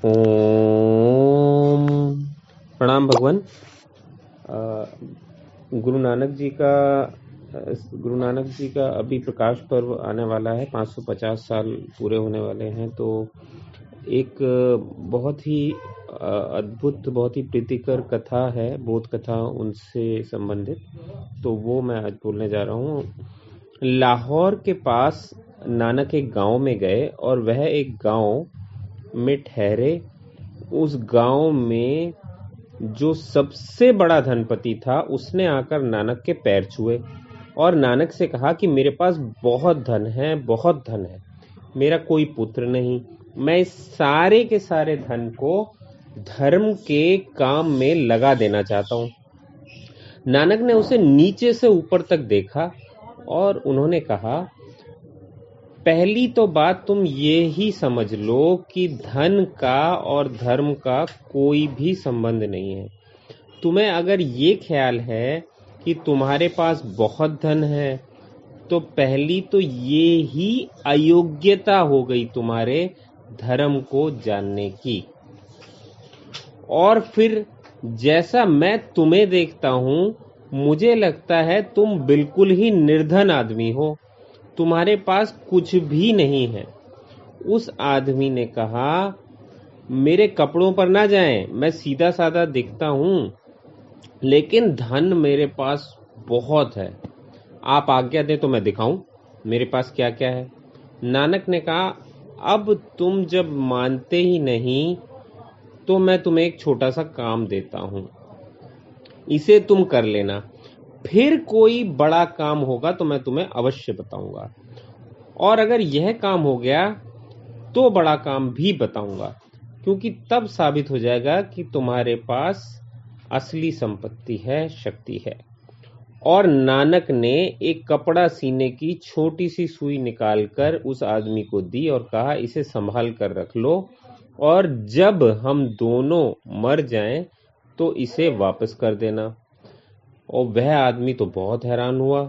ओम प्रणाम भगवान। अ, गुरु नानक जी का गुरु नानक जी का अभी प्रकाश पर्व आने वाला है। 550 साल पूरे होने वाले हैं। तो एक बहुत ही अद्भुत, बहुत ही प्रीतिकर कथा है, बोध कथा उनसे संबंधित। तो वो मैं आज बोलने जा रहा हूँ। लाहौर के पास नानक एक गांव में गए और वह एक गांव में ठहरे। उस गांव में जो सबसे बड़ा धनपति था उसने आकर नानक के पैर छुए और नानक से कहा कि मेरे पास बहुत धन है, बहुत धन है, मेरा कोई पुत्र नहीं, मैं इस सारे के सारे धन को धर्म के काम में लगा देना चाहता हूँ। नानक ने उसे नीचे से ऊपर तक देखा और उन्होंने कहा, पहली तो बात तुम ये ही समझ लो कि धन का और धर्म का कोई भी संबंध नहीं है। तुम्हें अगर ये ख्याल है कि तुम्हारे पास बहुत धन है तो पहली तो ये ही अयोग्यता हो गई तुम्हारे धर्म को जानने की। और फिर जैसा मैं तुम्हें देखता हूं, मुझे लगता है तुम बिल्कुल ही निर्धन आदमी हो, तुम्हारे पास कुछ भी नहीं है। उस आदमी ने कहा, मेरे कपड़ों पर ना जाएं, मैं सीधा साधा दिखता हूं, लेकिन धन मेरे पास बहुत है। आप आज्ञा दें तो मैं दिखाऊं मेरे पास क्या क्या है। नानक ने कहा, अब तुम जब मानते ही नहीं तो मैं तुम्हें एक छोटा सा काम देता हूं, इसे तुम कर लेना। फिर कोई बड़ा काम होगा तो मैं तुम्हें अवश्य बताऊंगा, और अगर यह काम हो गया तो बड़ा काम भी बताऊंगा, क्योंकि तब साबित हो जाएगा कि तुम्हारे पास असली संपत्ति है, शक्ति है। और नानक ने एक कपड़ा सीने की छोटी सी सुई निकालकर उस आदमी को दी और कहा, इसे संभाल कर रख लो, और जब हम दोनों मर जाएं तो इसे वापस कर देना। और वह आदमी तो बहुत हैरान हुआ।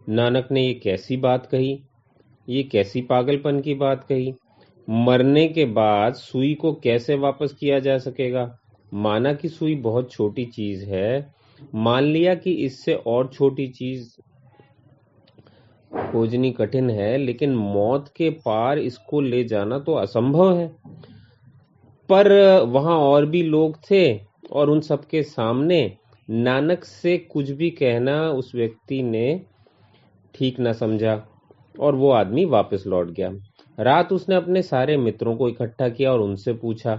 नानक ने ये कैसी बात कही, ये कैसी पागलपन की बात कही। मरने के बाद सुई को कैसे वापस किया जा सकेगा? माना कि सुई बहुत छोटी चीज है, मान लिया कि इससे और छोटी चीज खोजनी कठिन है, लेकिन मौत के पार इसको ले जाना तो असंभव है। पर वहां और भी लोग थे और उन सबके सामने नानक से कुछ भी कहना उस व्यक्ति ने ठीक न समझा और वो आदमी वापस लौट गया। रात उसने अपने सारे मित्रों को इकट्ठा किया और उनसे पूछा,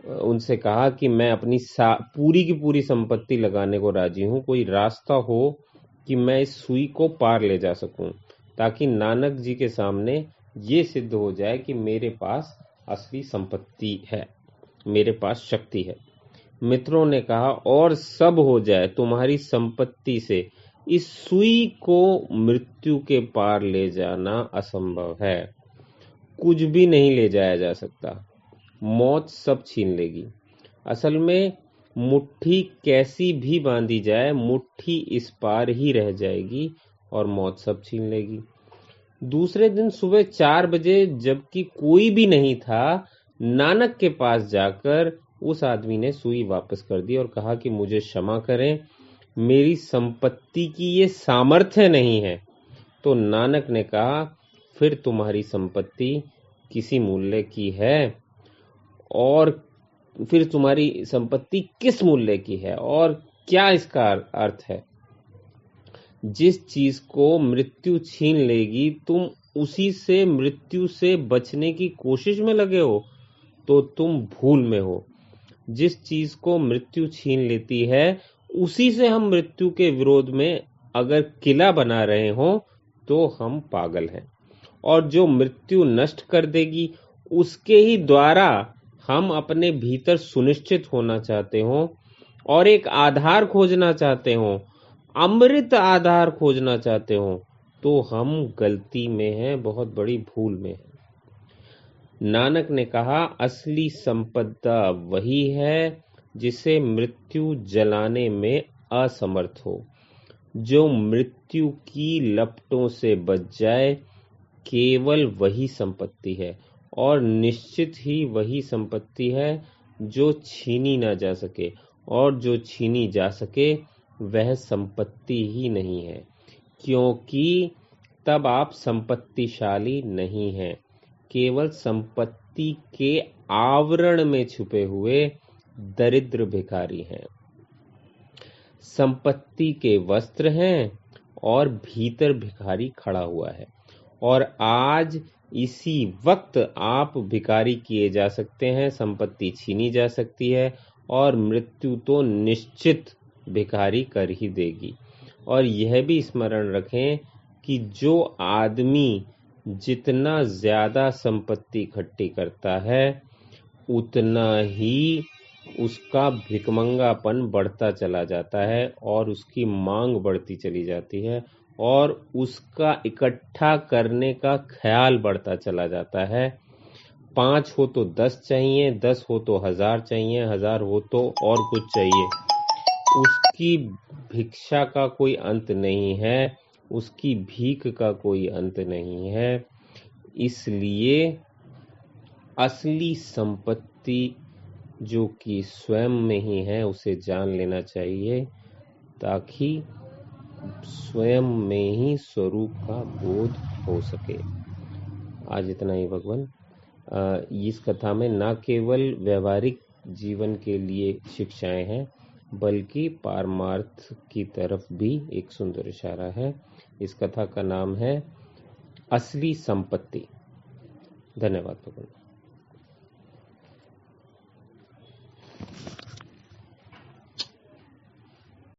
उनसे कहा कि मैं अपनी पूरी की पूरी संपत्ति लगाने को राजी हूं, कोई रास्ता हो कि मैं इस सुई को पार ले जा सकूं, ताकि नानक जी के सामने ये सिद्ध हो जाए कि मेरे पास असली संपत्ति है, मेरे पास शक्ति है। मित्रों ने कहा, और सब हो जाए, तुम्हारी संपत्ति से इस सुई को मृत्यु के पार ले जाना असंभव है। कुछ भी नहीं ले जाया जा सकता, मौत सब छीन लेगी। असल में मुट्ठी कैसी भी बांधी जाए, मुट्ठी इस पार ही रह जाएगी और मौत सब छीन लेगी। दूसरे दिन सुबह 4 बजे, जबकि कोई भी नहीं था, नानक के पास जाकर उस आदमी ने सुई वापस कर दी और कहा कि मुझे क्षमा करें, मेरी संपत्ति की ये सामर्थ्य नहीं है। तो नानक ने कहा, फिर तुम्हारी संपत्ति किसी मूल्य की है? और फिर तुम्हारी संपत्ति किस मूल्य की है और क्या इसका अर्थ है? जिस चीज को मृत्यु छीन लेगी, तुम उसी से मृत्यु से बचने की कोशिश में लगे हो, तो तुम भूल में हो। जिस चीज को मृत्यु छीन लेती है, उसी से हम मृत्यु के विरोध में अगर किला बना रहे हो तो हम पागल हैं। और जो मृत्यु नष्ट कर देगी, उसके ही द्वारा हम अपने भीतर सुनिश्चित होना चाहते हो और एक आधार खोजना चाहते हो, अमृत आधार खोजना चाहते हो, तो हम गलती में हैं, बहुत बड़ी भूल में हैं। नानक ने कहा, असली संपदा वही है जिसे मृत्यु जलाने में असमर्थ हो। जो मृत्यु की लपटों से बच जाए, केवल वही संपत्ति है, और निश्चित ही वही संपत्ति है जो छीनी ना जा सके, और जो छीनी जा सके वह संपत्ति ही नहीं है, क्योंकि तब आप संपत्तिशाली नहीं हैं, केवल संपत्ति के आवरण में छुपे हुए दरिद्र भिखारी हैं। संपत्ति के वस्त्र हैं और भीतर भिखारी खड़ा हुआ है, और आज इसी वक्त आप भिखारी किए जा सकते हैं, संपत्ति छीनी जा सकती है, और मृत्यु तो निश्चित भिखारी कर ही देगी। और यह भी स्मरण रखें कि जो आदमी जितना ज्यादा संपत्ति इकट्ठी करता है उतना ही उसका भिखमंगापन बढ़ता चला जाता है, और उसकी मांग बढ़ती चली जाती है, और उसका इकट्ठा करने का ख्याल बढ़ता चला जाता है। 5 हो तो 10 चाहिए, 10 हो तो 1000 चाहिए, 1000 हो तो और कुछ चाहिए। उसकी भिक्षा का कोई अंत नहीं है, उसकी भीख का कोई अंत नहीं है। इसलिए असली संपत्ति जो कि स्वयं में ही है उसे जान लेना चाहिए, ताकि स्वयं में ही स्वरूप का बोध हो सके। आज इतना ही भगवान। इस कथा में न केवल व्यवहारिक जीवन के लिए शिक्षाएं हैं, बल्कि पारमार्थ की तरफ भी एक सुंदर इशारा है। इस कथा का नाम है असली संपत्ति। धन्यवाद भगवान।